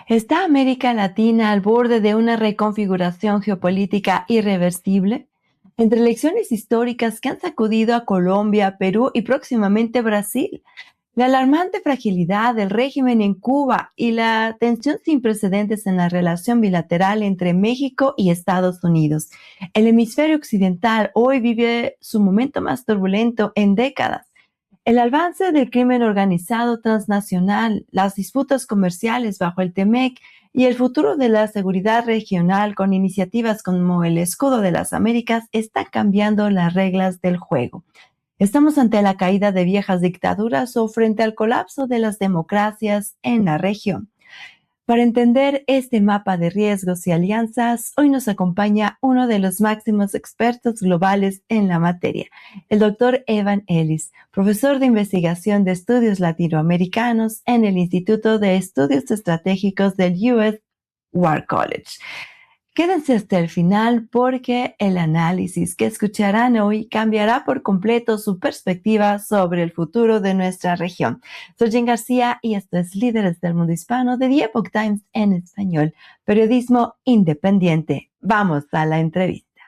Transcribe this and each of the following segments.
¿Está América Latina al borde de una reconfiguración geopolítica irreversible? Entre elecciones históricas que han sacudido a Colombia, Perú y próximamente Brasil, la alarmante fragilidad del régimen en Cuba y la tensión sin precedentes en la relación bilateral entre México y Estados Unidos. El hemisferio occidental hoy vive su momento más turbulento en décadas. El avance del crimen organizado transnacional, las disputas comerciales bajo el TEMEC y el futuro de la seguridad regional con iniciativas como el Escudo de las Américas están cambiando las reglas del juego. ¿Estamos ante la caída de viejas dictaduras o frente al colapso de las democracias en la región? Para entender este mapa de riesgos y alianzas, hoy nos acompaña uno de los máximos expertos globales en la materia, el doctor Evan Ellis, profesor de investigación de estudios latinoamericanos en el Instituto de Estudios Estratégicos del U.S. War College. Quédense hasta el final porque el análisis que escucharán hoy cambiará por completo su perspectiva sobre el futuro de nuestra región. Soy Jen García y esto es Líderes del Mundo Hispano de The Epoch Times en español, periodismo independiente. Vamos a la entrevista.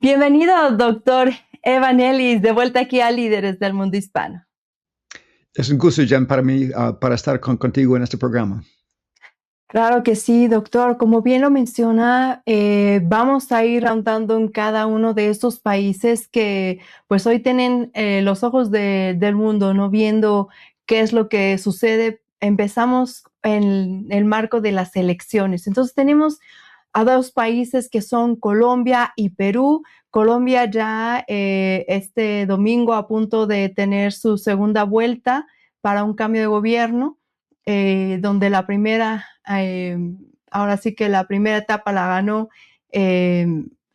Bienvenido, doctor Evan Ellis, de vuelta aquí a Líderes del Mundo Hispano. Es un gusto, Jen, para mí, para estar contigo en este programa. Claro que sí, doctor. Como bien lo menciona, vamos a ir andando en cada uno de estos países que pues hoy tienen los ojos del mundo, ¿no? Viendo qué es lo que sucede. Empezamos en el marco de las elecciones. Entonces tenemos a dos países que son Colombia y Perú. Colombia ya este domingo a punto de tener su segunda vuelta para un cambio de gobierno, donde la primera, ahora sí que la primera etapa la ganó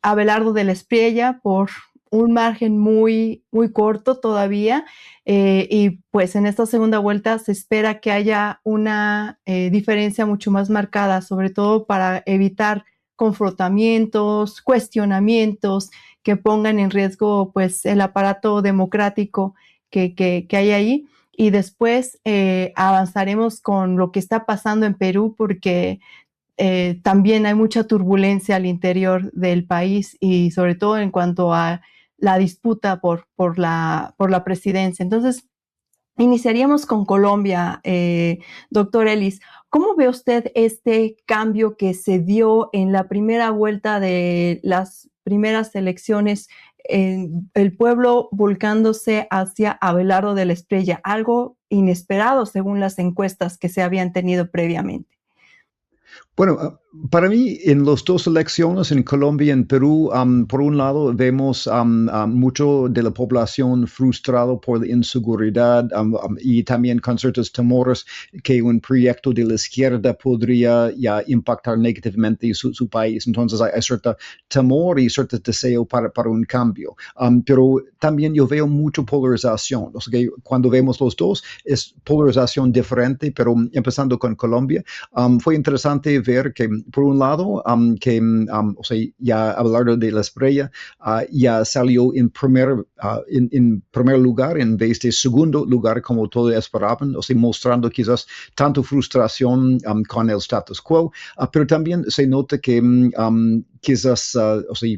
Abelardo de la Espriella por un margen muy, muy corto todavía, y pues en esta segunda vuelta se espera que haya una diferencia mucho más marcada, sobre todo para evitar confrontamientos, cuestionamientos que pongan en riesgo pues el aparato democrático que hay ahí. Y después avanzaremos con lo que está pasando en Perú porque también hay mucha turbulencia al interior del país y sobre todo en cuanto a la disputa por la presidencia. Entonces, iniciaríamos con Colombia, doctor Ellis. ¿Cómo ve usted este cambio que se dio en la primera vuelta de las primeras elecciones, el pueblo volcándose hacia Abelardo de la Espriella, algo inesperado según las encuestas que se habían tenido previamente? Bueno, para mí, en las dos elecciones, en Colombia y en Perú, por un lado, vemos mucho de la población frustrado por la inseguridad y también con ciertos temores que un proyecto de la izquierda podría ya impactar negativamente su país. Entonces, hay cierto temor y cierto deseo para un cambio. Pero también yo veo mucha polarización. O sea, que cuando vemos los dos, es polarización diferente, pero empezando con Colombia, fue interesante ver que por un lado, o sea, ya Abelardo de la Espriella ya salió en primer lugar en vez de segundo lugar como todos esperaban, o sea, mostrando quizás tanto frustración con el status quo, pero también se nota que quizás, o sea,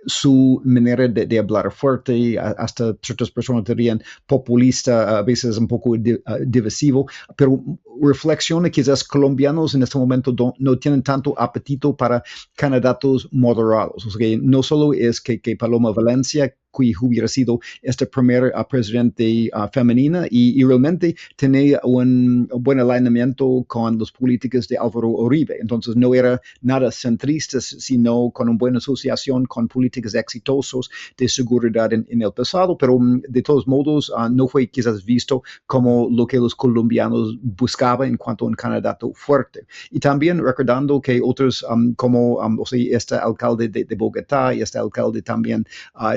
su manera de hablar fuerte, hasta ciertas personas dirían populista, a veces un poco divisivo, pero reflexiona quizás colombianos en este momento no tienen tanto apetito para candidatos moderados. O sea, que no solo es que Paloma Valencia, que hubiera sido esta primera presidente femenina y realmente tenía un buen alineamiento con las políticas de Álvaro Uribe. Entonces no era nada centrista, sino con una buena asociación con políticas exitosos de seguridad en el pasado, pero de todos modos no fue quizás visto como lo que los colombianos buscaban en cuanto a un candidato fuerte. Y también recordando que otros como o sea, este alcalde de Bogotá y este alcalde también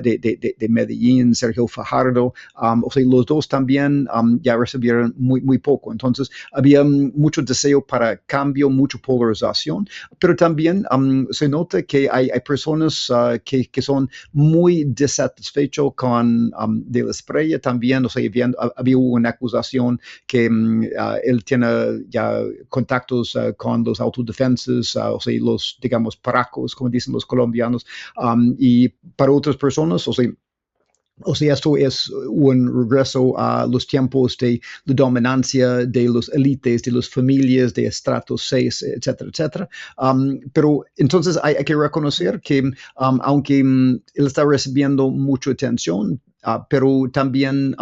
de de Medellín, Sergio Fajardo, o sea, los dos también ya recibieron muy poco. Entonces, había mucho deseo para cambio, mucha polarización, pero también se nota que hay personas que son muy desatisfechos con De la Espriella también, o sea, había una acusación que él tiene ya contactos con los autodefensas, o sea, los, digamos, paracos, como dicen los colombianos, y para otras personas, o sea, esto es un regreso a los tiempos de la dominancia de los élites, de las familias, de estratos 6, etcétera, etcétera. Pero entonces hay que reconocer que aunque él está recibiendo mucha atención, pero también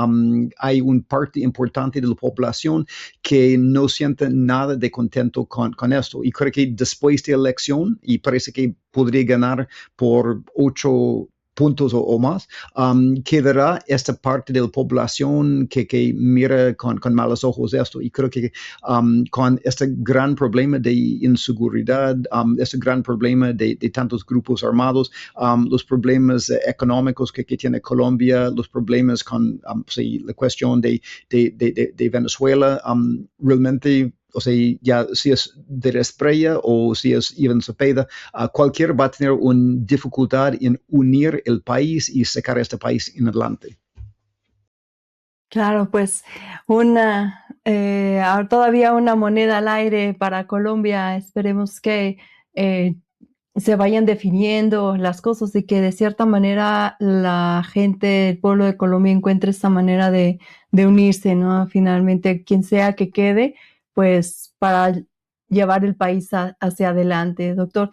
hay una parte importante de la población que no siente nada de contento con esto. Y creo que después de la elección, y parece que podría ganar por 8 puntos o más, quedará esta parte de la población que mira con malos ojos esto. Y creo que con este gran problema de inseguridad, este gran problema de tantos grupos armados, los problemas económicos que tiene Colombia, los problemas con sí, la cuestión de Venezuela, realmente, o sea, ya si es de la Espriella o si es Iván Cepeda, cualquiera va a tener una dificultad en unir el país y sacar este país en adelante. Claro, pues todavía una moneda al aire para Colombia. Esperemos que se vayan definiendo las cosas y que de cierta manera la gente, el pueblo de Colombia encuentre esta manera de unirse, ¿no? Finalmente, quien sea que quede, pues para llevar el país hacia adelante, doctor.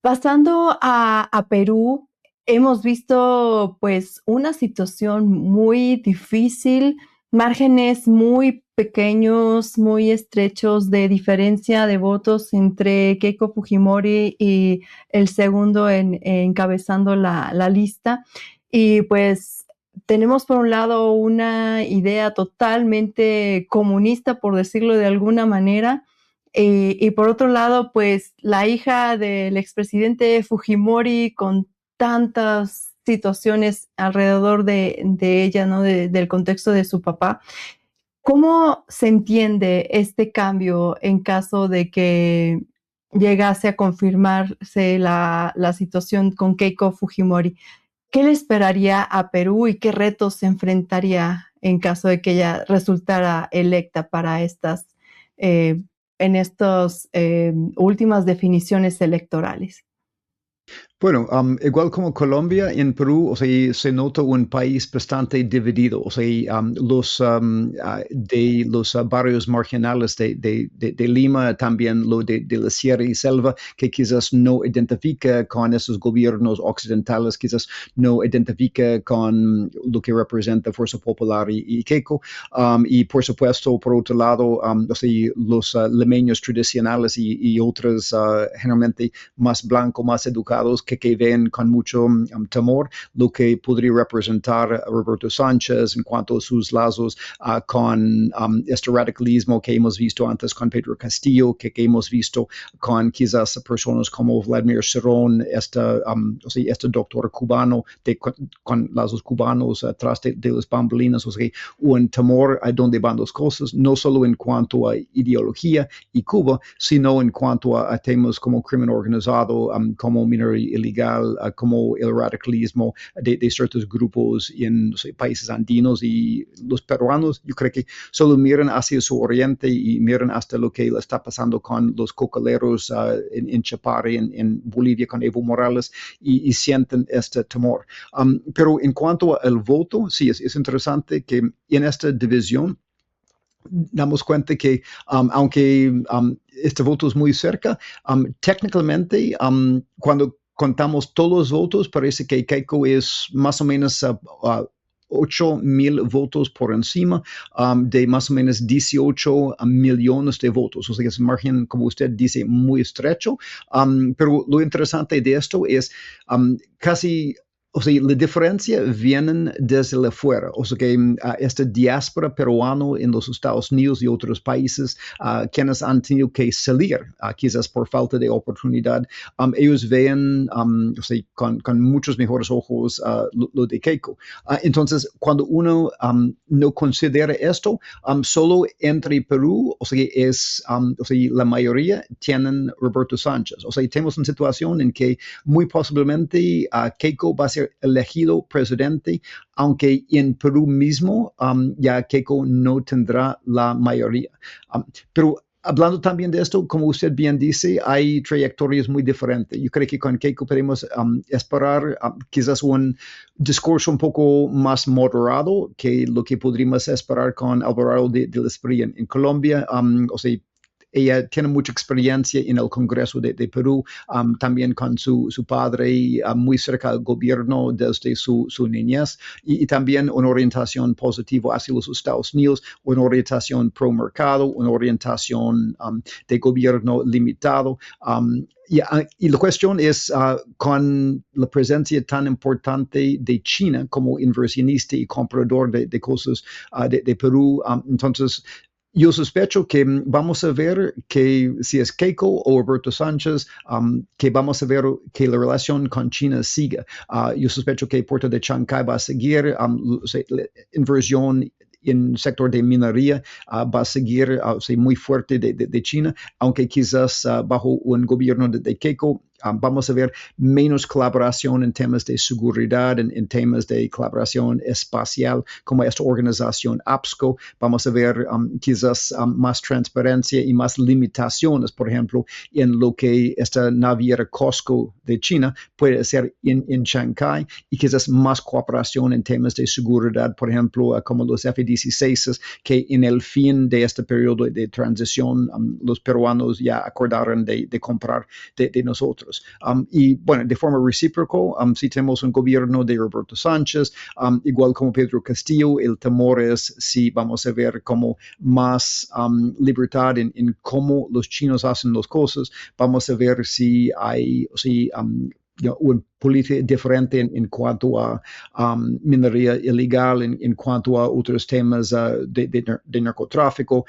Pasando a Perú, hemos visto pues una situación muy difícil, márgenes muy pequeños, muy estrechos de diferencia de votos entre Keiko Fujimori y el segundo encabezando la lista. Y pues tenemos por un lado una idea totalmente comunista, por decirlo de alguna manera, y por otro lado, pues la hija del expresidente Fujimori con tantas situaciones alrededor de ella, ¿no? Del contexto de su papá. ¿Cómo se entiende este cambio en caso de que llegase a confirmarse la situación con Keiko Fujimori? ¿Qué le esperaría a Perú y qué retos se enfrentaría en caso de que ella resultara electa para eh, estas últimas definiciones electorales? Bueno, igual como Colombia, en Perú, o sea, se nota un país bastante dividido, o sea, de los barrios marginales de Lima, también lo de la Sierra y Selva, que quizás no identifica con esos gobiernos occidentales, quizás no identifica con lo que representa Fuerza Popular y Keiko, y por supuesto, por otro lado, o sea, los limeños tradicionales y otros generalmente más blancos, más educados, que ven con mucho temor lo que podría representar Roberto Sánchez en cuanto a sus lazos con este radicalismo que hemos visto antes con Pedro Castillo, que hemos visto con quizás personas como Vladimir Cerrón, este doctor cubano con lazos cubanos atrás de las bambalinas, o sea, un temor a dónde van las cosas, no solo en cuanto a ideología y Cuba, sino en cuanto a temas como crimen organizado, como minería ilegal, como el radicalismo de ciertos grupos en países andinos, y los peruanos, yo creo que solo miran hacia su oriente y miran hasta lo que está pasando con los cocaleros en Chapare, en Bolivia con Evo Morales, y sienten este temor. Pero en cuanto al voto, sí, es interesante que en esta división damos cuenta que aunque este voto es muy cerca, técnicamente cuando contamos todos los votos, parece que Keiko es más o menos 8,000 votos por encima de más o menos 18 millones de votos. O sea, es un margen, como usted dice, muy estrecho. Pero lo interesante de esto es casi O sea, la diferencia viene desde la fuera. O sea, que esta diáspora peruano en los Estados Unidos y otros países, quienes han tenido que salir, quizás por falta de oportunidad, ellos ven, o sea, con muchos mejores ojos lo de Keiko. Entonces, cuando uno no considera esto, solo entre Perú, o sea, o sea, la mayoría tienen Roberto Sánchez. O sea, tenemos una situación en que muy posiblemente Keiko va a ser elegido presidente, aunque en Perú mismo ya Keiko no tendrá la mayoría. Pero hablando también de esto, como usted bien dice, hay trayectorias muy diferentes. Yo creo que con Keiko podemos esperar quizás un discurso un poco más moderado que lo que podríamos esperar con Alvarado de Espriella en Colombia. O sea, ella tiene mucha experiencia en el Congreso de Perú, también con su padre muy cerca del gobierno desde su niñez, y también una orientación positiva hacia los Estados Unidos, una orientación pro mercado, una orientación de gobierno limitado. Y la cuestión es, con la presencia tan importante de China como inversionista y comprador de cosas de Perú, entonces yo sospecho que vamos a ver que si es Keiko o Roberto Sánchez, que vamos a ver que la relación con China siga. Yo sospecho que Puerto de Chancay va a seguir, la inversión en el sector de minería va a seguir muy fuerte de China, aunque quizás bajo un gobierno de Keiko vamos a ver menos colaboración en temas de seguridad, en temas de colaboración espacial, como esta organización APSCO. Vamos a ver quizás más transparencia y más limitaciones, por ejemplo, en lo que esta naviera COSCO de China puede hacer en Shanghái, y quizás más cooperación en temas de seguridad, por ejemplo, como los F-16, que en el fin de este periodo de transición los peruanos ya acordaron de comprar de nosotros. Y bueno, de forma recíproca, si tenemos un gobierno de Roberto Sánchez, igual como Pedro Castillo, el temor es si vamos a ver como más libertad en cómo los chinos hacen las cosas. Vamos a ver si hay, una política diferente en cuanto a minería ilegal, en cuanto a otros temas de narcotráfico,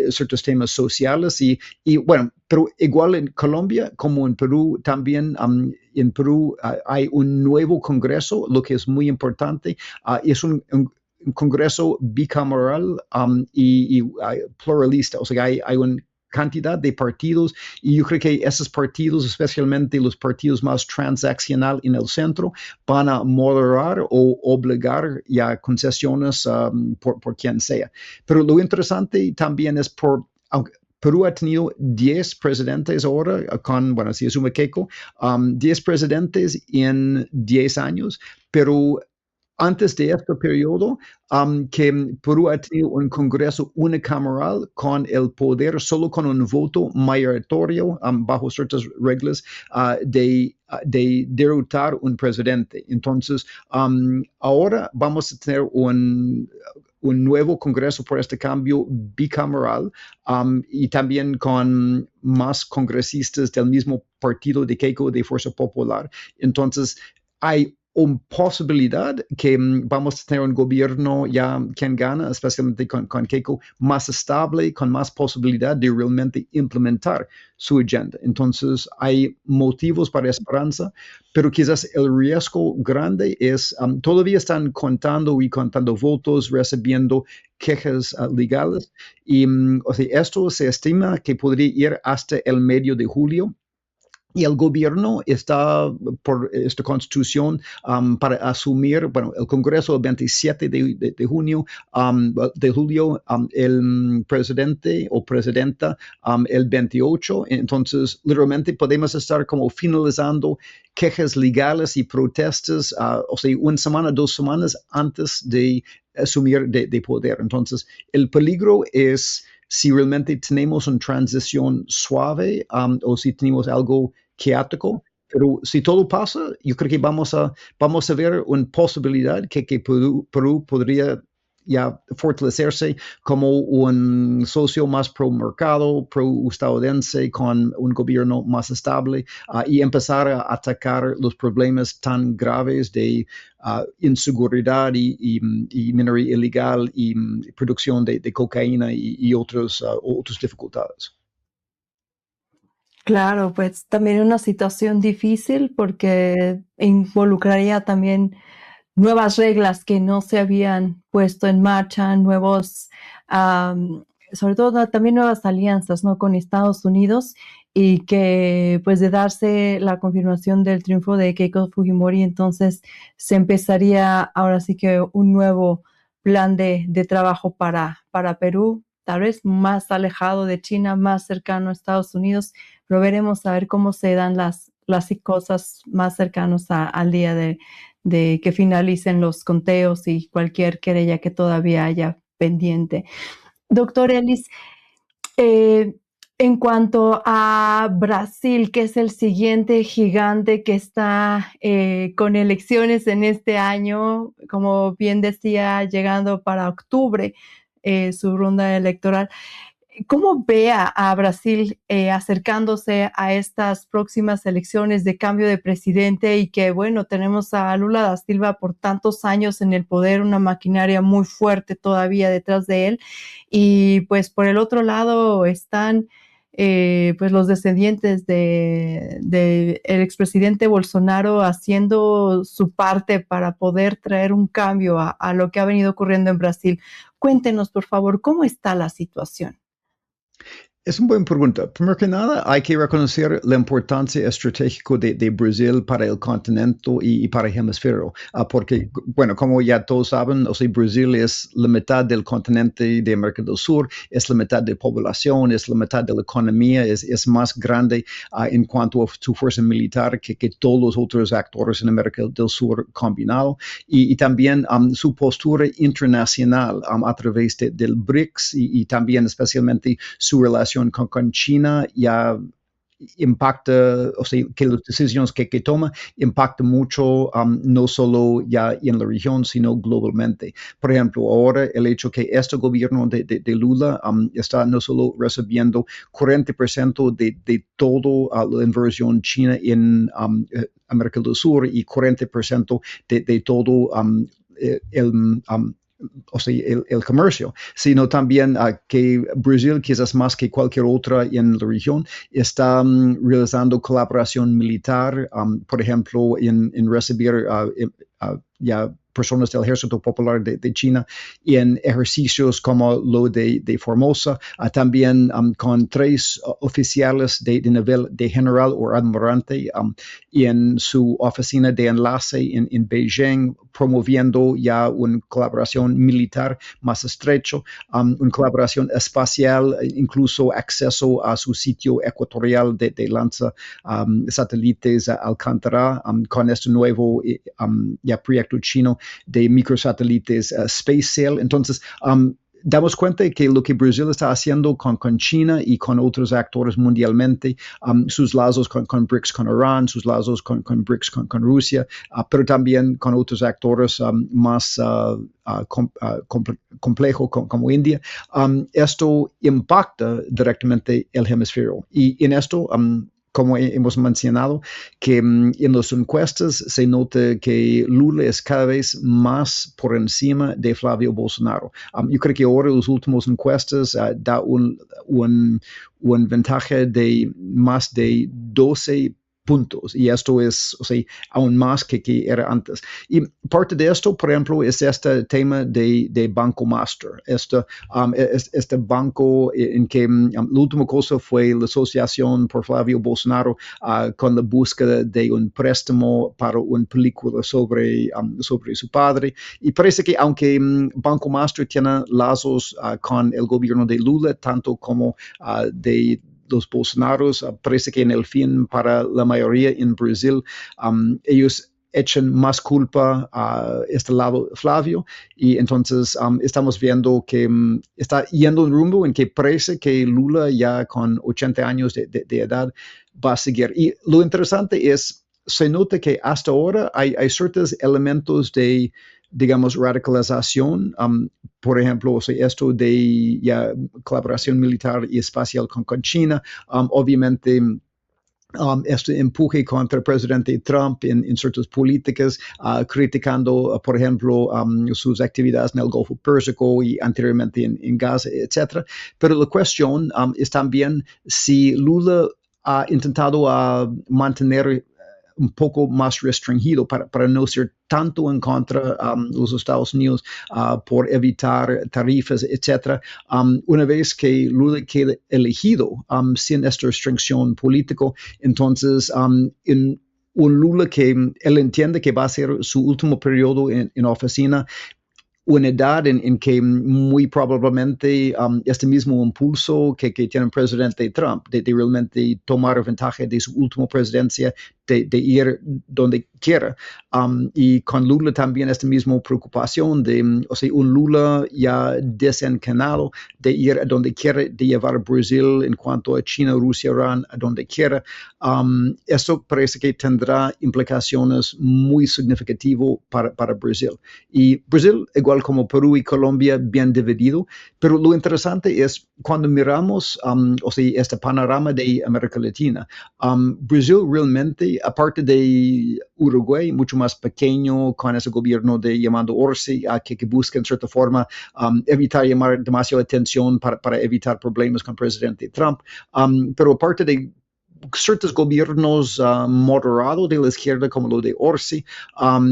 ciertos temas sociales y bueno, pero igual en Colombia como en Perú también. En Perú hay un nuevo Congreso, lo que es muy importante, es un Congreso bicameral y pluralista, o sea, hay un cantidad de partidos, y yo creo que esos partidos, especialmente los partidos más transaccional en el centro, van a moderar o obligar ya concesiones por quien sea. Pero lo interesante también es aunque Perú ha tenido 10 presidentes ahora, bueno, si asume Keiko, 10 presidentes en 10 años, pero antes de este periodo, que Perú ha tenido un Congreso unicameral con el poder solo con un voto mayoritario bajo ciertas reglas de derrotar un presidente. Entonces, ahora vamos a tener un nuevo Congreso por este cambio bicameral, y también con más congresistas del mismo partido de Keiko, de Fuerza Popular. Entonces, hay una posibilidad que vamos a tener un gobierno ya quien gana, especialmente con Keiko, más estable, con más posibilidad de realmente implementar su agenda. Entonces, hay motivos para esperanza, pero quizás el riesgo grande es, todavía están contando votos, recibiendo quejas legales, y o sea, esto se estima que podría ir hasta el medio de julio. Y el gobierno está por esta constitución para asumir, bueno, el Congreso el 27 de junio, de julio, el presidente o presidenta el 28. Entonces, literalmente podemos estar como finalizando quejas legales y protestas, o sea, una semana, 2 semanas antes de asumir de poder. Entonces, el peligro es si realmente tenemos una transición suave o si tenemos algo caótico, pero si todo pasa, yo creo que vamos a ver una posibilidad que Perú podría ya fortalecerse como un socio más pro mercado, pro estadounidense, con un gobierno más estable y empezar a atacar los problemas tan graves de inseguridad y minería ilegal y producción de cocaína y otras dificultades. Claro, pues también una situación difícil porque involucraría también nuevas reglas que no se habían puesto en marcha, nuevos, sobre todo también nuevas alianzas, ¿no? Con Estados Unidos y que pues de darse la confirmación del triunfo de Keiko Fujimori, entonces se empezaría ahora sí que un nuevo plan de trabajo para Perú, tal vez más alejado de China, más cercano a Estados Unidos, pero veremos a ver cómo se dan las cosas más cercanos al día de que finalicen los conteos y cualquier querella que todavía haya pendiente. Doctor Ellis, eh, en cuanto a Brasil, que es el siguiente gigante que está con elecciones en este año, como bien decía, llegando para octubre su ronda electoral. ¿Cómo ve a Brasil acercándose a estas próximas elecciones de cambio de presidente y que, bueno, tenemos a Lula da Silva por tantos años en el poder, una maquinaria muy fuerte todavía detrás de él? Y pues por el otro lado están pues los descendientes de el expresidente Bolsonaro haciendo su parte para poder traer un cambio a lo que ha venido ocurriendo en Brasil. Cuéntenos, por favor, ¿cómo está la situación? Es una buena pregunta. Primero que nada, hay que reconocer la importancia estratégica de Brasil para el continente y para el hemisferio, porque, bueno, como ya todos saben, o sea, Brasil es la mitad del continente de América del Sur, es la mitad de población, es la mitad de la economía, es más grande en cuanto a su fuerza militar que todos los otros actores en América del Sur combinado, y también su postura internacional a través del BRICS y también especialmente su relación con China ya impacta, o sea, que las decisiones que toma impacta mucho, no solo ya en la región, sino globalmente. Por ejemplo, ahora el hecho que este gobierno de Lula está no solo recibiendo 40% de toda la inversión china en América del Sur y 40% de todo o sea, el comercio, sino también que Brasil, quizás más que cualquier otra en la región, está realizando colaboración militar, por ejemplo, en recibir ya personas del Ejército Popular de China en ejercicios como lo de Formosa, también con 3 oficiales de nivel de general o almirante en su oficina de enlace en Beijing, promoviendo ya una colaboración militar más estrecho, una colaboración espacial, incluso acceso a su sitio ecuatorial de lanza satélites Alcántara con este nuevo ya proyecto chino de microsatélites SpaceSail. Entonces, damos cuenta de que lo que Brasil está haciendo con China y con otros actores mundialmente, sus lazos con BRICS, con Irán, sus lazos con BRICS, con Rusia, pero también con otros actores más complejo como India, esto impacta directamente el hemisferio. Y en esto, como hemos mencionado, que en las encuestas se nota que Lula es cada vez más por encima de Flavio Bolsonaro. Yo creo que ahora las últimas encuestas da un ventaja de más de 12 puntos, y esto es, o sea, aún más que era antes. Y parte de esto, por ejemplo, es este tema de Banco Master, este banco en que la última cosa fue la asociación por Flavio Bolsonaro con la búsqueda de un préstamo para una película sobre su padre, y parece que aunque Banco Master tiene lazos con el gobierno de Lula, tanto como de los Bolsonaros, parece que en el fin para la mayoría en Brasil, ellos echan más culpa a este lado Flavio, y entonces estamos viendo que está yendo un rumbo en que parece que Lula ya con 80 años de edad va a seguir. Y lo interesante es, se nota que hasta ahora hay ciertos elementos de digamos, radicalización. Por ejemplo, o sea, esto de ya colaboración militar y espacial con China, obviamente este empuje contra el presidente Trump en ciertas políticas, criticando, por ejemplo, sus actividades en el Golfo Pérsico y anteriormente en Gaza, etc. Pero la cuestión es también si Lula ha intentado mantener un poco más restringido para no ser tanto en contra de los Estados Unidos por evitar tarifas, etc. Una vez que Lula quede elegido sin esta restricción política, entonces en un Lula que él entiende que va a ser su último periodo en oficina, una edad en que muy probablemente este mismo impulso que tiene el presidente Trump de realmente tomar ventaja de su última presidencia, de ir donde quiera. Y con Lula también esta misma preocupación de, o sea, un Lula ya desencanado de ir a donde quiera, de llevar a Brasil en cuanto a China, Rusia, Irán, a donde quiera. Esto parece que tendrá implicaciones muy significativas para Brasil. Y Brasil, igual como Perú y Colombia, bien dividido, pero lo interesante es cuando miramos, o sea, este panorama de América Latina, Brasil realmente, aparte de Uruguay, mucho más pequeño, con ese gobierno de llamado Orsi, que busca en cierta forma evitar llamar demasiada atención para evitar problemas con el presidente Trump, pero aparte de ciertos gobiernos moderados de la izquierda como lo de Orsi,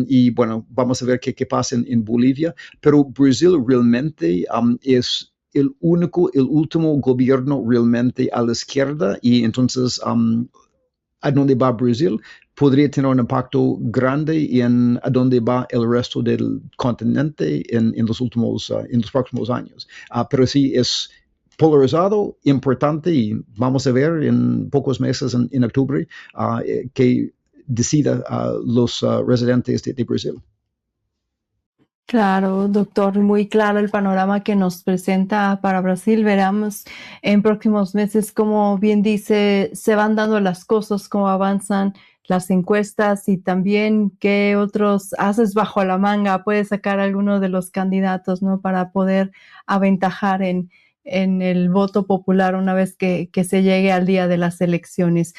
y bueno, vamos a ver qué pasa en Bolivia, pero Brasil realmente es el último gobierno realmente a la izquierda, y entonces a dónde va Brasil podría tener un impacto grande en a dónde va el resto del continente en los próximos años. Pero sí es polarizado, importante, y vamos a ver en pocos meses, en octubre, que decida los residentes de Brasil. Claro, doctor, muy claro el panorama que nos presenta para Brasil. Veremos en próximos meses, como bien dice, se van dando las cosas, cómo avanzan las encuestas y también qué otros haces bajo la manga puede sacar alguno de los candidatos, ¿no? Para poder aventajar en el voto popular una vez que se llegue al día de las elecciones.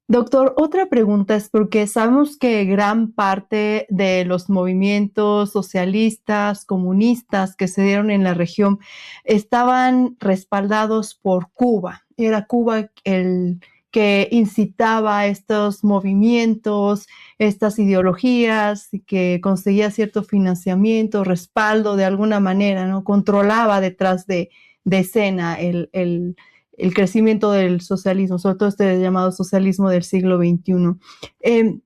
Doctor, otra pregunta es porque sabemos que gran parte de los movimientos socialistas, comunistas que se dieron en la región estaban respaldados por Cuba. Era Cuba el que incitaba estos movimientos, estas ideologías, y que conseguía cierto financiamiento, respaldo de alguna manera, ¿no? Controlaba detrás de escena el crecimiento del socialismo, sobre todo este llamado socialismo del siglo XXI.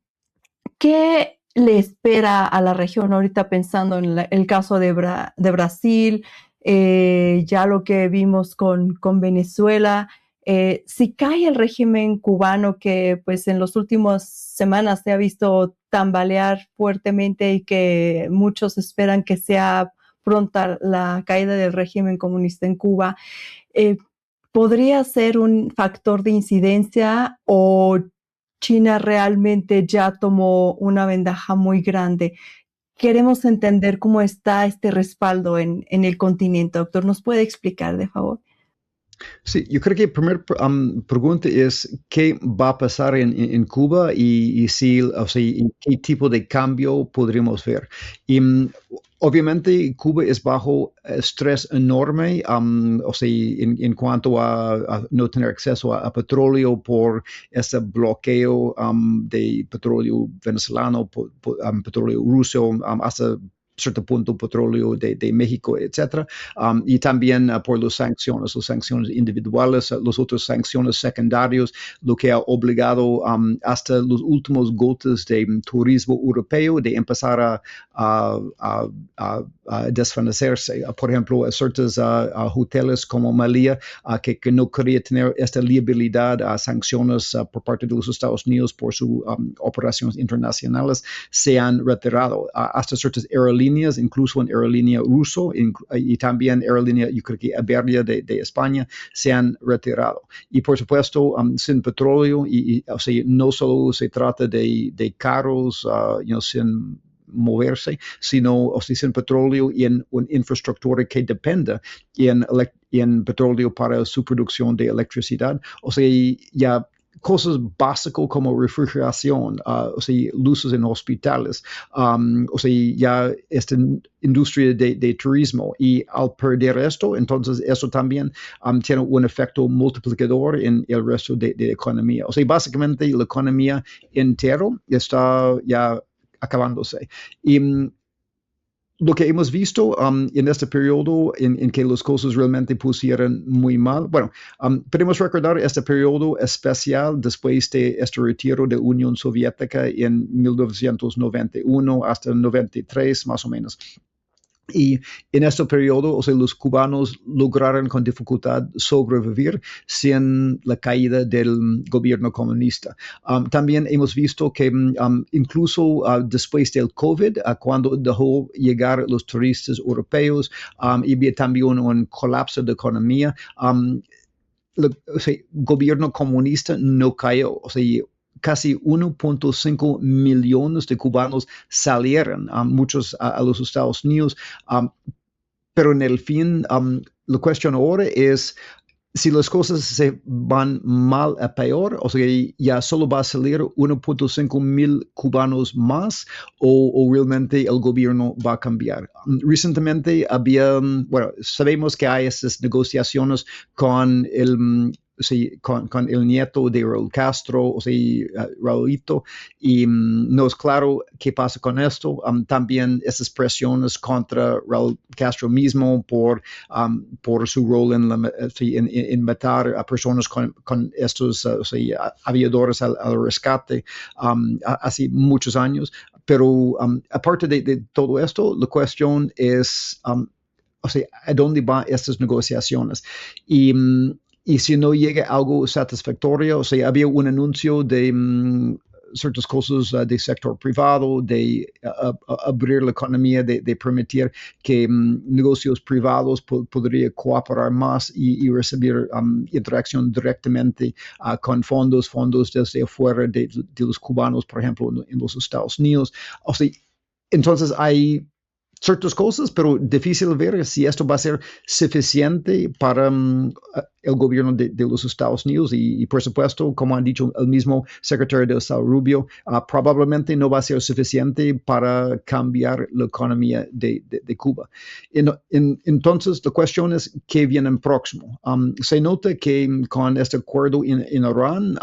¿Qué le espera a la región ahorita pensando en el caso de Brasil, ya lo que vimos con Venezuela? Si cae el régimen cubano, que pues en las últimas semanas se ha visto tambalear fuertemente y que muchos esperan que sea pronta la caída del régimen comunista en Cuba, ¿podría ser un factor de incidencia o China realmente ya tomó una ventaja muy grande? Queremos entender cómo está este respaldo en el continente. Doctor, ¿nos puede explicar, de favor? Sí, yo creo que la primera pregunta es qué va a pasar en Cuba y si, o sea, y qué tipo de cambio podríamos ver. Y obviamente Cuba es bajo estrés enorme, o sea, en cuanto a no tener acceso a petróleo por ese bloqueo de petróleo venezolano, petróleo ruso, hasta cierto punto petróleo de México, etcétera, y también por las sanciones individuales, las otras sanciones secundarias, lo que ha obligado hasta los últimos gotas de turismo europeo de empezar a desvanecerse. Por ejemplo, ciertos hoteles como Malia, que no quería tener esta liabilidad a sanciones por parte de los Estados Unidos por sus operaciones internacionales, se han retirado. Hasta ciertas aerolíneas, incluso en aerolínea ruso y también aerolínea, yo creo que Iberia de España, se han retirado. Y por supuesto, sin petróleo, o sea, no solo se trata de carros, sin moverse, sino, o sea, sin petróleo y en una infraestructura que dependa en petróleo para su producción de electricidad. O sea, ya cosas básicas como refrigeración, o sea, luces en hospitales, o sea, ya esta industria de turismo, y al perder esto, entonces eso también tiene un efecto multiplicador en el resto de la economía. O sea, básicamente la economía entera está ya acabándose. Y lo que hemos visto en este periodo en que las cosas realmente pusieron muy mal, bueno, podemos recordar este periodo especial después de este retiro de Unión Soviética en 1991 hasta 93 más o menos. Y en este periodo, o sea, los cubanos lograron con dificultad sobrevivir sin la caída del gobierno comunista. También hemos visto que incluso después del COVID, cuando dejó llegar los turistas europeos, y había también un colapso de economía, o sea, gobierno comunista no cayó. O sea, casi 1.5 millones de cubanos salieron, muchos a los Estados Unidos, pero en el fin, la cuestión ahora es si las cosas se van mal a peor, o sea, ya solo va a salir 1.5 mil cubanos más, o realmente el gobierno va a cambiar. Recientemente había, bueno, sabemos que hay estas negociaciones con sí, con el nieto de Raúl Castro, o sea, Raúlito, y no es claro qué pasa con esto. También estas presiones contra Raúl Castro mismo por su rol en matar a personas con estos aviadores al rescate hace muchos años. Pero aparte de todo esto, la cuestión es, o sea, ¿a dónde van estas negociaciones? Y si no llega algo satisfactorio, o sea, había un anuncio de ciertas cosas del sector privado, de abrir la economía, de permitir que negocios privados podrían cooperar más y recibir interacción directamente con fondos desde afuera de los cubanos, por ejemplo, en los Estados Unidos. O sea, entonces hay ciertas cosas, pero difícil ver si esto va a ser suficiente para el gobierno de los Estados Unidos y, por supuesto, como han dicho el mismo secretario de Estado Rubio, probablemente no va a ser suficiente para cambiar la economía de Cuba. Entonces, la cuestión es qué viene en próximo. Se nota que con este acuerdo en Irán,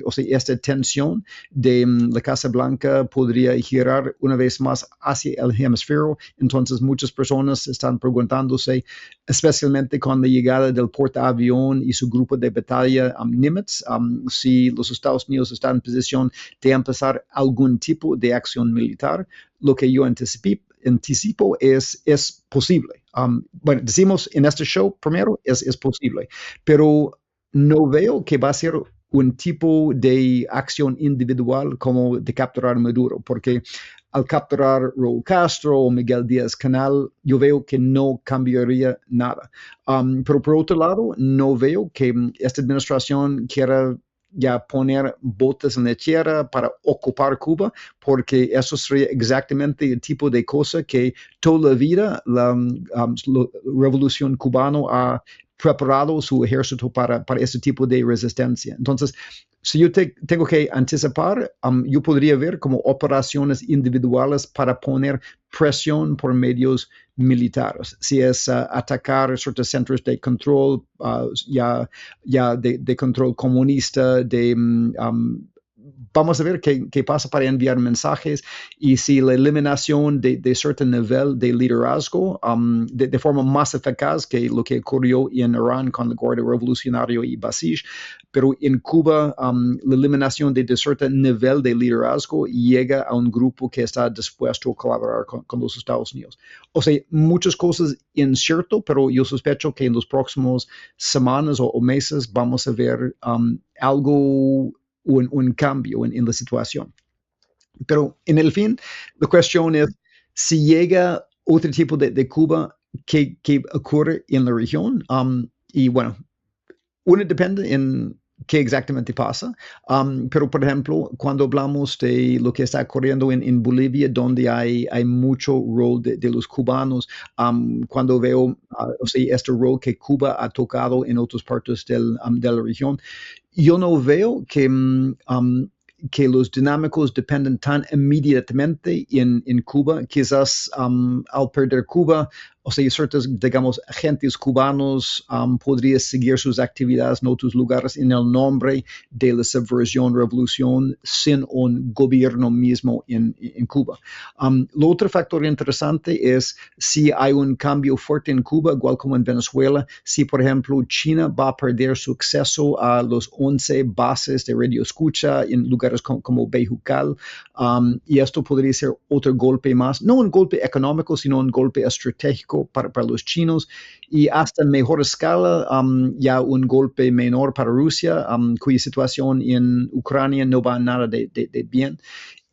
o sea, esta tensión de la Casa Blanca podría girar una vez más hacia el hemisferio. Entonces, muchas personas están preguntándose, especialmente con la llegada del portaavión y su grupo de batalla Nimitz, si los Estados Unidos están en posición de empezar algún tipo de acción militar. Lo que yo anticipo es posible. Bueno, decimos en este show primero, es posible, pero no veo que va a ser un tipo de acción individual como de capturar a Maduro, porque al capturar Raúl Castro o Miguel Díaz-Canel, yo veo que no cambiaría nada. Pero por otro lado, no veo que esta administración quiera ya poner botes en la tierra para ocupar Cuba, porque eso sería exactamente el tipo de cosa que toda la vida la revolución cubana ha preparado su ejército para este tipo de resistencia. Entonces, si yo tengo que anticipar, yo podría ver como operaciones individuales para poner presión por medios militares. Si es atacar ciertos centros de control, ya de control comunista, vamos a ver qué pasa para enviar mensajes, y si la eliminación de cierto nivel de liderazgo de forma más eficaz que lo que ocurrió en Irán con la Guardia Revolucionaria y Basij, pero en Cuba la eliminación de cierto nivel de liderazgo llega a un grupo que está dispuesto a colaborar con los Estados Unidos. O sea, muchas cosas incierto, pero yo sospecho que en los próximos semanas o meses vamos a ver algo, un cambio en la situación. Pero en el fin, la cuestión es, si llega otro tipo de Cuba, ¿qué ocurre en la región? Y bueno, uno depende qué exactamente pasa. Pero, por ejemplo, cuando hablamos de lo que está ocurriendo en Bolivia, donde hay mucho rol de los cubanos, cuando veo o sea, este rol que Cuba ha tocado en otras partes de la región, yo no veo que los dinámicos dependen tan inmediatamente en Cuba. Quizás al perder Cuba, o sea, ciertos, digamos, agentes cubanos podrían seguir sus actividades en otros lugares en el nombre de la subversión, revolución, sin un gobierno mismo en Cuba. Lo otro factor interesante es si hay un cambio fuerte en Cuba, igual como en Venezuela, si, por ejemplo, China va a perder su acceso a los 11 bases de radio escucha en lugares como Bejucal, y esto podría ser otro golpe más, no un golpe económico, sino un golpe estratégico para los chinos, y hasta mejor escala, ya un golpe menor para Rusia, cuya situación en Ucrania no va nada de bien.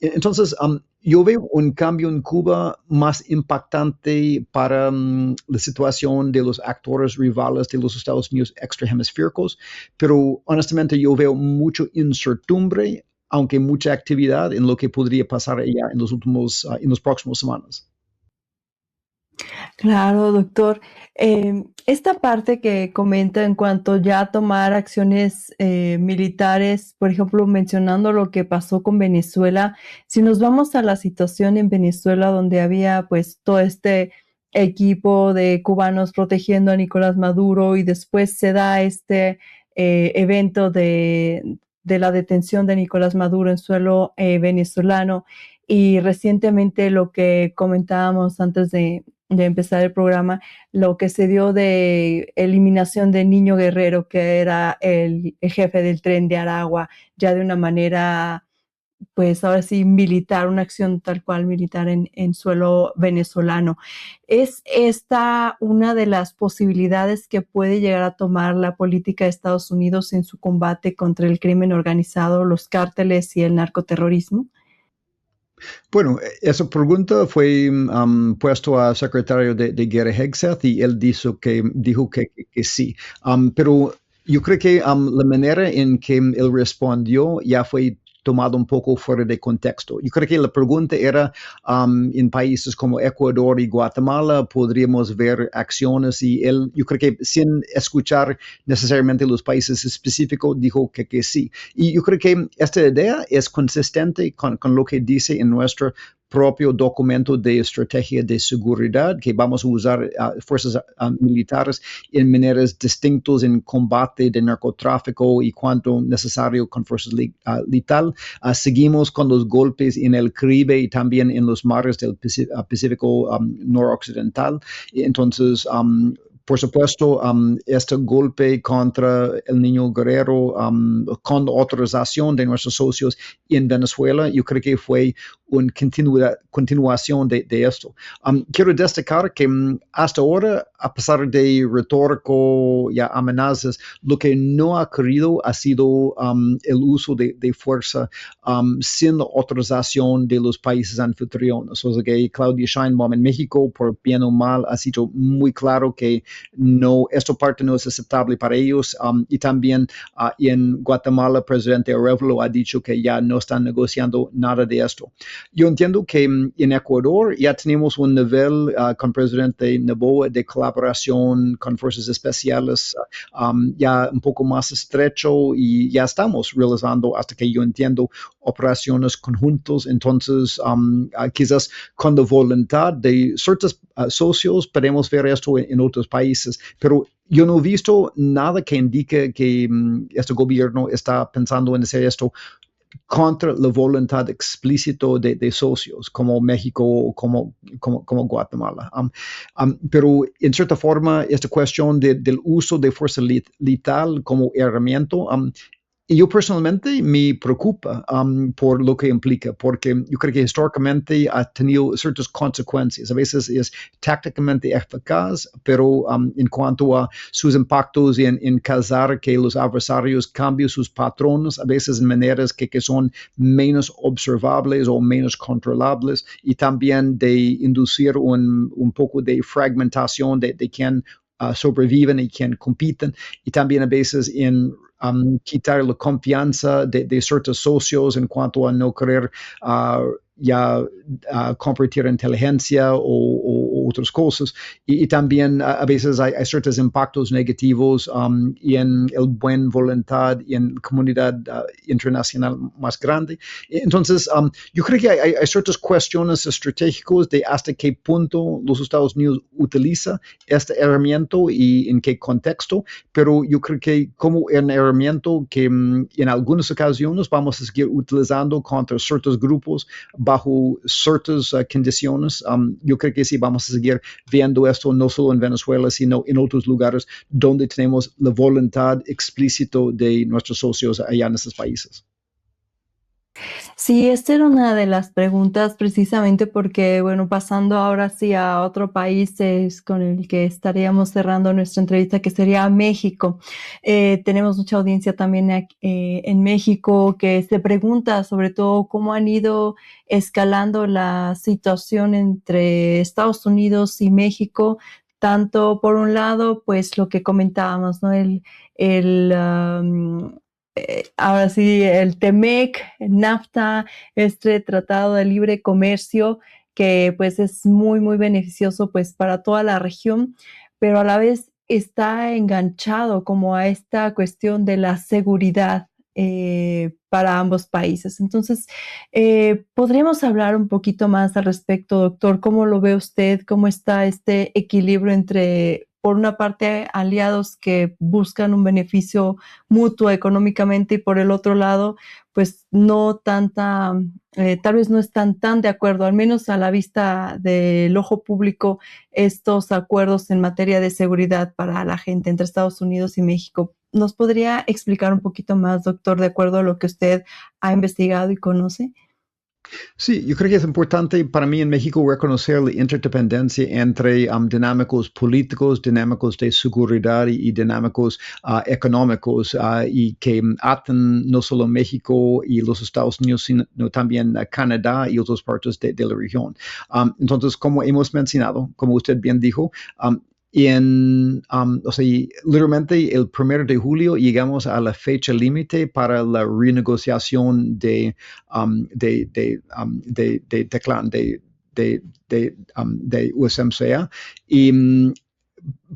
Entonces, yo veo un cambio en Cuba más impactante para la situación de los actores rivales de los Estados Unidos extrahemisféricos, pero honestamente yo veo mucha incertidumbre, aunque mucha actividad en lo que podría pasar ya en los próximos semanas. Claro, doctor. Esta parte que comenta en cuanto ya a tomar acciones militares, por ejemplo, mencionando lo que pasó con Venezuela, si nos vamos a la situación en Venezuela donde había pues todo este equipo de cubanos protegiendo a Nicolás Maduro y después se da este evento de la detención de Nicolás Maduro en suelo venezolano y recientemente lo que comentábamos antes de empezar el programa, lo que se dio de eliminación de Niño Guerrero, que era el jefe del Tren de Aragua, ya de una manera, pues ahora sí, militar, una acción tal cual militar en suelo venezolano. ¿Es esta una de las posibilidades que puede llegar a tomar la política de Estados Unidos en su combate contra el crimen organizado, los cárteles y el narcoterrorismo? Bueno, esa pregunta fue puesto al secretario de Guerra Hegseth y él dijo que sí. Pero yo creo que la manera en que él respondió ya fue tomado un poco fuera de contexto. Yo creo que la pregunta era, en países como Ecuador y Guatemala, podríamos ver acciones y él, yo creo que sin escuchar necesariamente los países específicos, dijo que sí. Y yo creo que esta idea es consistente con lo que dice en nuestro propio documento de estrategia de seguridad, que vamos a usar fuerzas militares en maneras distintas en combate de narcotráfico y cuanto necesario con fuerzas letal. Seguimos con los golpes en el Caribe y también en los mares del Pacífico noroccidental. Entonces, por supuesto, este golpe contra el Niño Guerrero, con autorización de nuestros socios en Venezuela, yo creo que fue una continuación de esto. Quiero destacar que hasta ahora, a pesar de retórico y amenazas, lo que no ha querido ha sido el uso de fuerza sin la autorización de los países anfitriones. O sea que Claudia Sheinbaum en México, por bien o mal, ha sido muy claro que no, esta parte no es aceptable para ellos. Y también en Guatemala, el presidente Arevalo ha dicho que ya no están negociando nada de esto. Yo entiendo que en Ecuador ya tenemos un nivel con el presidente Noboa de colaboración con fuerzas especiales ya un poco más estrecho y ya estamos realizando, hasta que yo entiendo, operaciones conjuntos. Entonces, quizás con la voluntad de ciertos socios podemos ver esto en otros países, pero yo no he visto nada que indique que este gobierno está pensando en hacer esto contra la voluntad explícita de socios como México o como Guatemala. Pero en cierta forma, esta cuestión del uso de fuerza letal como herramienta, y yo personalmente me preocupa por lo que implica, porque yo creo que históricamente ha tenido ciertas consecuencias. A veces es tácticamente eficaz, pero en cuanto a sus impactos en causar que los adversarios cambien sus patrones, a veces en maneras que son menos observables o menos controlables, y también de inducir un poco de fragmentación de quién sobreviven y quien compiten, y también a veces en quitar la confianza de ciertos socios en cuanto a no querer ya compartir inteligencia o otras cosas. Y también a veces hay ciertos impactos negativos en el buen voluntad y en la comunidad internacional más grande. Entonces, yo creo que hay ciertas cuestiones estratégicas de hasta qué punto los Estados Unidos utiliza esta herramienta y en qué contexto, pero yo creo que como una herramienta que en algunas ocasiones vamos a seguir utilizando contra ciertos grupos bajo ciertas condiciones. Yo creo que sí vamos a seguir viendo esto no solo en Venezuela, sino en otros lugares donde tenemos la voluntad explícita de nuestros socios allá en esos países. Sí, esta era una de las preguntas precisamente porque, bueno, pasando ahora sí a otro país con el que estaríamos cerrando nuestra entrevista, que sería México. Tenemos mucha audiencia también en México que se pregunta sobre todo cómo han ido escalando la situación entre Estados Unidos y México, tanto por un lado, pues lo que comentábamos, ¿no? Ahora sí, el TEMEC, el NAFTA, este tratado de libre comercio, que pues es muy, muy beneficioso pues para toda la región, pero a la vez está enganchado como a esta cuestión de la seguridad para ambos países. Entonces, ¿podríamos hablar un poquito más al respecto, doctor? ¿Cómo lo ve usted? ¿Cómo está este equilibrio entre, por una parte, aliados que buscan un beneficio mutuo económicamente y por el otro lado, pues no tanta, tal vez no están tan de acuerdo, al menos a la vista del ojo público, estos acuerdos en materia de seguridad para la gente entre Estados Unidos y México? ¿Nos podría explicar un poquito más, doctor, de acuerdo a lo que usted ha investigado y conoce? Sí, yo creo que es importante para mí en México reconocer la interdependencia entre dinámicos políticos, dinámicos de seguridad y dinámicos económicos y que atan no solo México y los Estados Unidos, sino también Canadá y otras partes de la región. Entonces, como hemos mencionado, como usted bien dijo, o sea, literalmente el 1 de julio llegamos a la fecha límite para la renegociación de USMCA y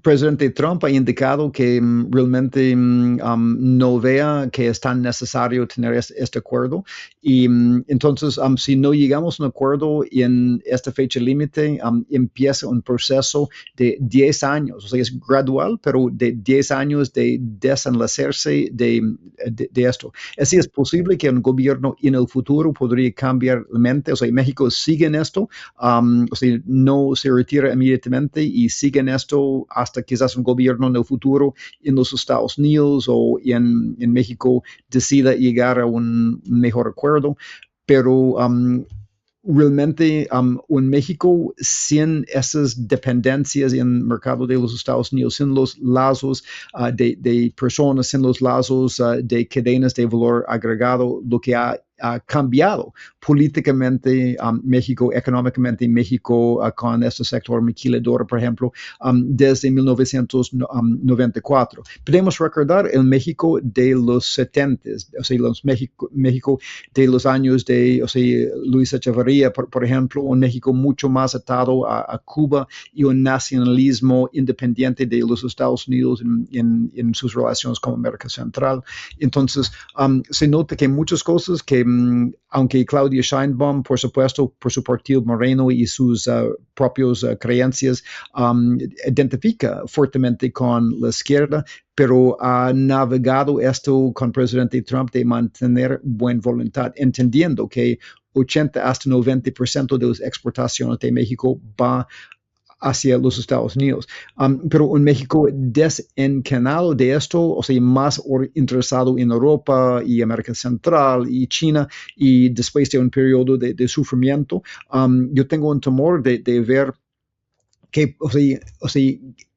presidente Trump ha indicado que realmente no vea que es tan necesario tener este acuerdo y entonces si no llegamos a un acuerdo en esta fecha límite, empieza un proceso de 10 años, o sea, es gradual, pero de 10 años de desenlazarse de esto. Así es posible que un gobierno en el futuro podría cambiar la mente, o sea, México sigue en esto, o sea, no se retira inmediatamente y sigue en esto hasta quizás un gobierno en el futuro en los Estados Unidos o en México decida llegar a un mejor acuerdo. Pero realmente en México, sin esas dependencias en el mercado de los Estados Unidos, sin los lazos de personas, sin los lazos de cadenas de valor agregado, lo que ha cambiado políticamente México, económicamente México con este sector maquilador, por ejemplo, desde 1994. Podemos recordar el México de los 70s, o sea, México de los años de, o sea, Luis Echeverría, por ejemplo, un México mucho más atado a Cuba y un nacionalismo independiente de los Estados Unidos en sus relaciones con América Central. Entonces, se nota que muchas cosas que aunque Claudia Sheinbaum, por supuesto, por su partido Moreno y sus propias creencias, identifica fuertemente con la izquierda, pero ha navegado esto con el presidente Trump de mantener buena voluntad, entendiendo que 80 hasta 90% de las exportaciones de México va hacia los Estados Unidos. Pero un México desencanado de esto, o sea, más interesado en Europa y América Central y China, y después de un periodo de sufrimiento, yo tengo un temor de ver que, o sea,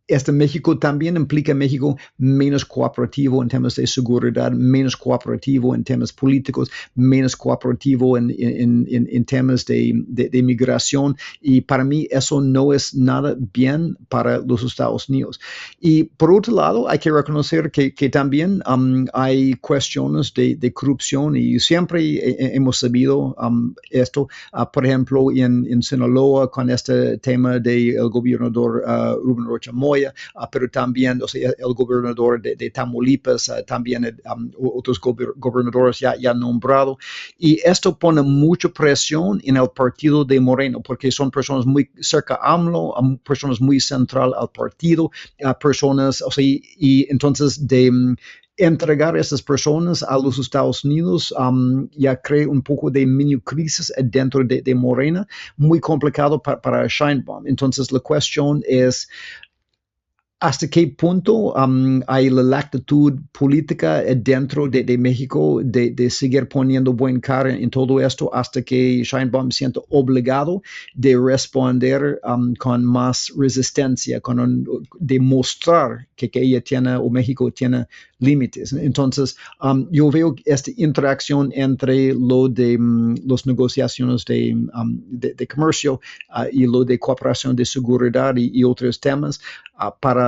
este México también implica México menos cooperativo en temas de seguridad, menos cooperativo en temas políticos, menos cooperativo en temas de migración. Y para mí eso no es nada bien para los Estados Unidos. Y por otro lado, hay que reconocer que también hay cuestiones de corrupción y siempre hemos sabido esto. Por ejemplo, en Sinaloa con este tema del gobernador Rubén Rocha Moya, pero también el gobernador de Tamaulipas, también otros gobernadores ya nombrado. Y esto pone mucha presión en el partido de Moreno, porque son personas muy cerca a AMLO, personas muy central al partido, personas, y entonces entregar a estas personas a los Estados Unidos ya crea un poco de mini crisis dentro de Morena, muy complicado para Sheinbaum. Entonces la cuestión es hasta qué punto hay la actitud política dentro de México de seguir poniendo buen cara en todo esto hasta que Sheinbaum sienta obligado de responder con más resistencia, con demostrar que ella tiene o México tiene límites. Entonces, yo veo esta interacción entre lo de las negociaciones de comercio y lo de cooperación de seguridad y otros temas para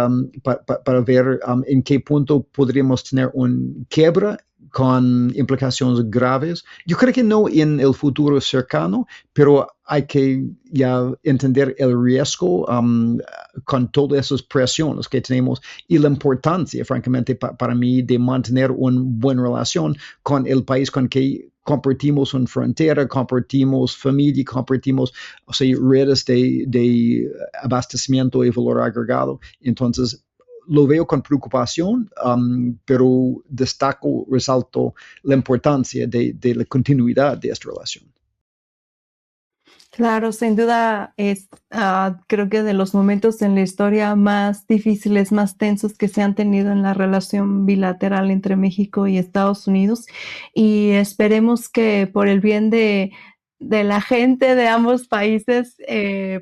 ver en qué punto podríamos tener un quiebra con implicaciones graves. Yo creo que no en el futuro cercano, pero hay que ya entender el riesgo con todas esas presiones que tenemos y la importancia, francamente, para mí, de mantener una buena relación con el país con que compartimos una frontera, compartimos familia, compartimos redes de abastecimiento y valor agregado. Entonces, lo veo con preocupación, pero resalto la importancia de la continuidad de esta relación. Claro, sin duda es, creo que de los momentos en la historia más difíciles, más tensos que se han tenido en la relación bilateral entre México y Estados Unidos. Y esperemos que por el bien de la gente de ambos países,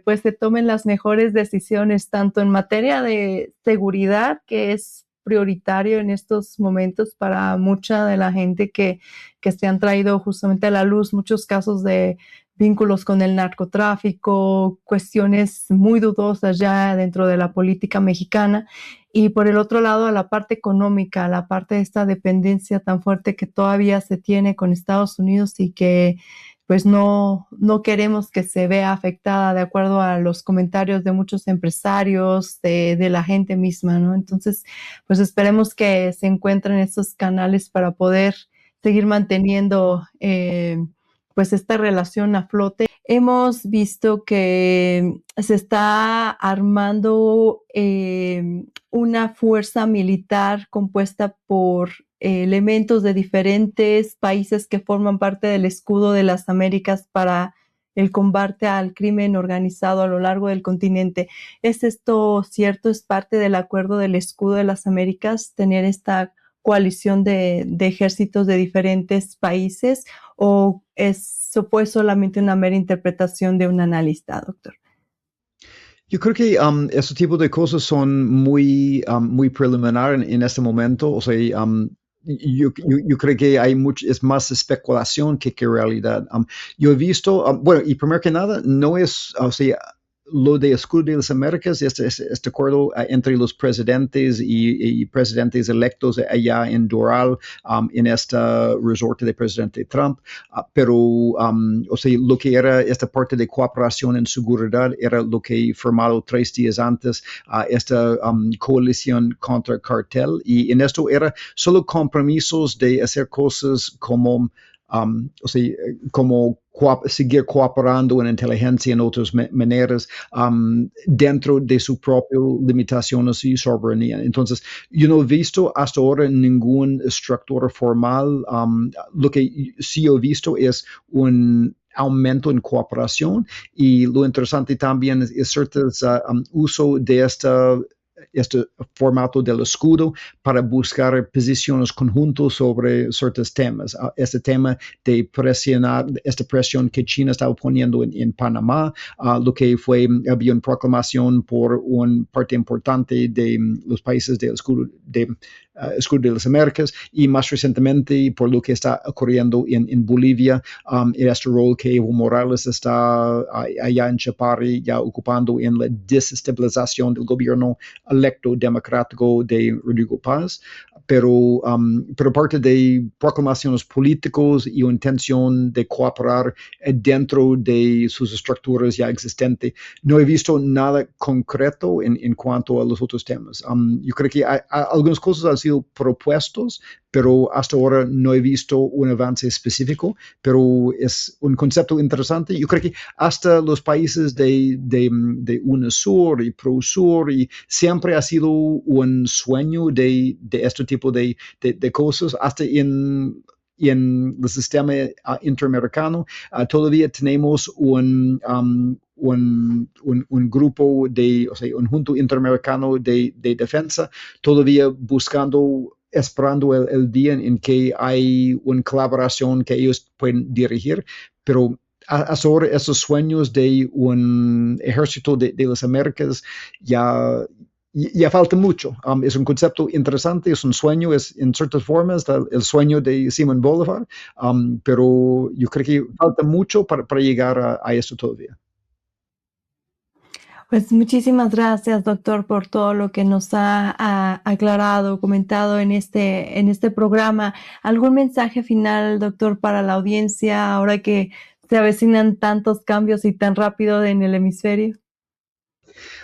pues se tomen las mejores decisiones, tanto en materia de seguridad, que es prioritario en estos momentos para mucha de la gente que se han traído justamente a la luz muchos casos de vínculos con el narcotráfico, cuestiones muy dudosas ya dentro de la política mexicana. Y por el otro lado, a la parte económica, a la parte de esta dependencia tan fuerte que todavía se tiene con Estados Unidos y que pues no queremos que se vea afectada de acuerdo a los comentarios de muchos empresarios, de la gente misma, ¿no? Entonces, pues esperemos que se encuentren estos canales para poder seguir manteniendo pues esta relación a flote. Hemos visto que se está armando una fuerza militar compuesta por elementos de diferentes países que forman parte del escudo de las Américas para el combate al crimen organizado a lo largo del continente. ¿Es esto cierto? ¿Es parte del acuerdo del escudo de las Américas tener esta coalición de ejércitos de diferentes países o eso fue solamente una mera interpretación de un analista, doctor? Yo creo que ese tipo de cosas son muy preliminares en este momento. Yo creo que es más especulación que realidad. Yo he visto, bueno, y primero que nada, no es, lo de Escudo de las Américas, este acuerdo entre los presidentes y presidentes electos allá en Doral, en esta resorte del presidente Trump, pero lo que era esta parte de cooperación en seguridad era lo que firmado 3 días antes, esta coalición contra el cartel, y en esto era solo compromisos de hacer cosas como como seguir cooperando en inteligencia en otras maneras dentro de sus propias limitaciones y soberanía. Entonces, yo no he visto hasta ahora ninguna estructura formal. Lo que sí he visto es un aumento en cooperación y lo interesante también es cierto uso de esta este formato del escudo para buscar posiciones conjuntas sobre ciertos temas. Este tema de presionar, esta presión que China estaba poniendo en Panamá, lo que había una proclamación por una parte importante de los países del escudo de las Américas, y más recientemente por lo que está ocurriendo en Bolivia, este rol que Evo Morales está allá en Chapare ya ocupando en la desestabilización del gobierno electo democrático de Rodrigo Paz. Pero parte de proclamaciones políticas y intención de cooperar dentro de sus estructuras ya existentes, no he visto nada concreto en cuanto a los otros temas. Yo creo que algunas cosas han sido propuestos, pero hasta ahora no he visto un avance específico, pero es un concepto interesante. Yo creo que hasta los países de UNASUR y PROSUR, y siempre ha sido un sueño de este tipo de cosas, hasta en el sistema interamericano. Todavía tenemos un grupo un junto interamericano de defensa, todavía esperando el día en que hay una colaboración que ellos pueden dirigir, pero hasta ahora esos sueños de un ejército de las Américas ya falta mucho. Es un concepto interesante, es un sueño, es en ciertas formas el sueño de Simón Bolívar, pero yo creo que falta mucho para llegar a esto todavía. Pues muchísimas gracias, doctor, por todo lo que nos ha aclarado, comentado en este programa. ¿Algún mensaje final, doctor, para la audiencia ahora que se avecinan tantos cambios y tan rápido en el hemisferio?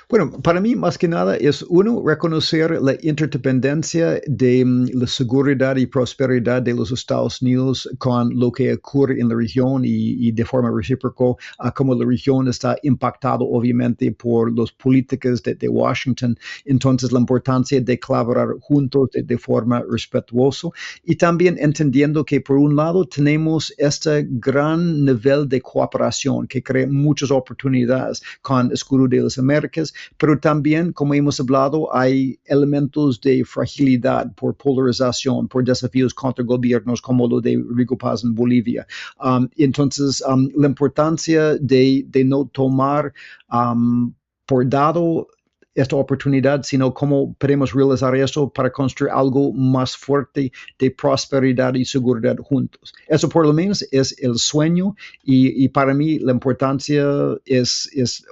Bueno, para mí más que nada es reconocer la interdependencia de la seguridad y prosperidad de los Estados Unidos con lo que ocurre en la región, y de forma recíproca como la región está impactada obviamente por las políticas de Washington. Entonces la importancia de colaborar juntos de forma respetuosa, y también entendiendo que por un lado tenemos este gran nivel de cooperación que crea muchas oportunidades con el Escudo de las Américas, pero también, como hemos hablado, hay elementos de fragilidad por polarización, por desafíos contra gobiernos como lo de Rodrigo Paz en Bolivia. Entonces, la importancia de no tomar por dado esta oportunidad, sino cómo podemos realizar esto para construir algo más fuerte de prosperidad y seguridad juntos. Eso por lo menos es el sueño, y para mí la importancia es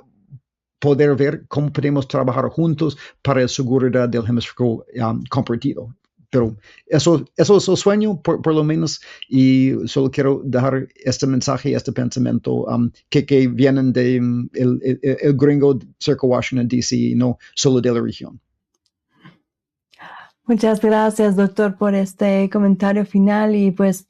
poder ver cómo podemos trabajar juntos para la seguridad del hemisferio compartido. Pero eso es el sueño, por lo menos, y solo quiero dejar este mensaje, este pensamiento que vienen de el gringo cerca de Washington, D.C., no solo de la región. Muchas gracias, doctor, por este comentario final, y pues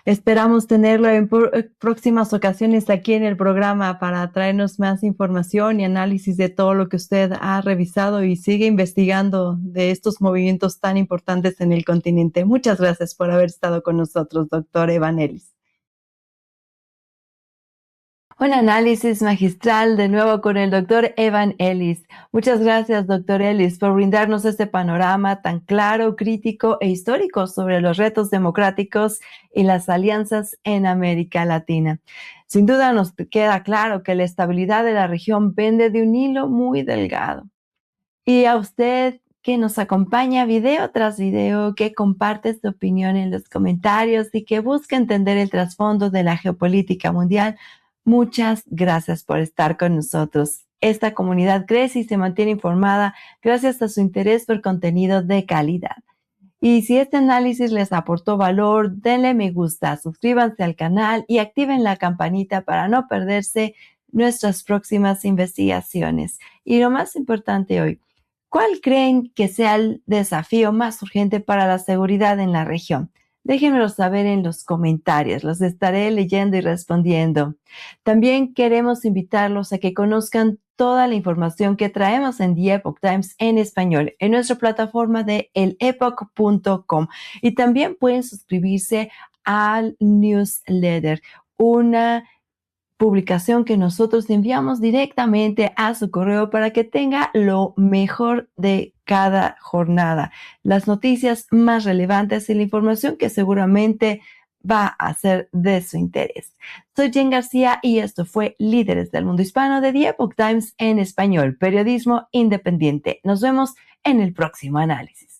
esperamos tenerlo en próximas ocasiones aquí en el programa para traernos más información y análisis de todo lo que usted ha revisado y sigue investigando de estos movimientos tan importantes en el continente. Muchas gracias por haber estado con nosotros, doctor Evan Ellis. Un análisis magistral de nuevo con el doctor Evan Ellis. Muchas gracias, doctor Ellis, por brindarnos este panorama tan claro, crítico e histórico sobre los retos democráticos y las alianzas en América Latina. Sin duda nos queda claro que la estabilidad de la región pende de un hilo muy delgado. Y a usted que nos acompaña video tras video, que comparte su opinión en los comentarios y que busca entender el trasfondo de la geopolítica mundial, muchas gracias por estar con nosotros. Esta comunidad crece y se mantiene informada gracias a su interés por contenido de calidad. Y si este análisis les aportó valor, denle me gusta, suscríbanse al canal y activen la campanita para no perderse nuestras próximas investigaciones. Y lo más importante hoy, ¿cuál creen que sea el desafío más urgente para la seguridad en la región? Déjenmelo saber en los comentarios, los estaré leyendo y respondiendo. También queremos invitarlos a que conozcan toda la información que traemos en The Epoch Times en español en nuestra plataforma de elepoch.com, y también pueden suscribirse al newsletter, una publicación que nosotros enviamos directamente a su correo para que tenga lo mejor de cada jornada, las noticias más relevantes y la información que seguramente va a ser de su interés. Soy Jen García y esto fue Líderes del Mundo Hispano de The Epoch Times en español, periodismo independiente. Nos vemos en el próximo análisis.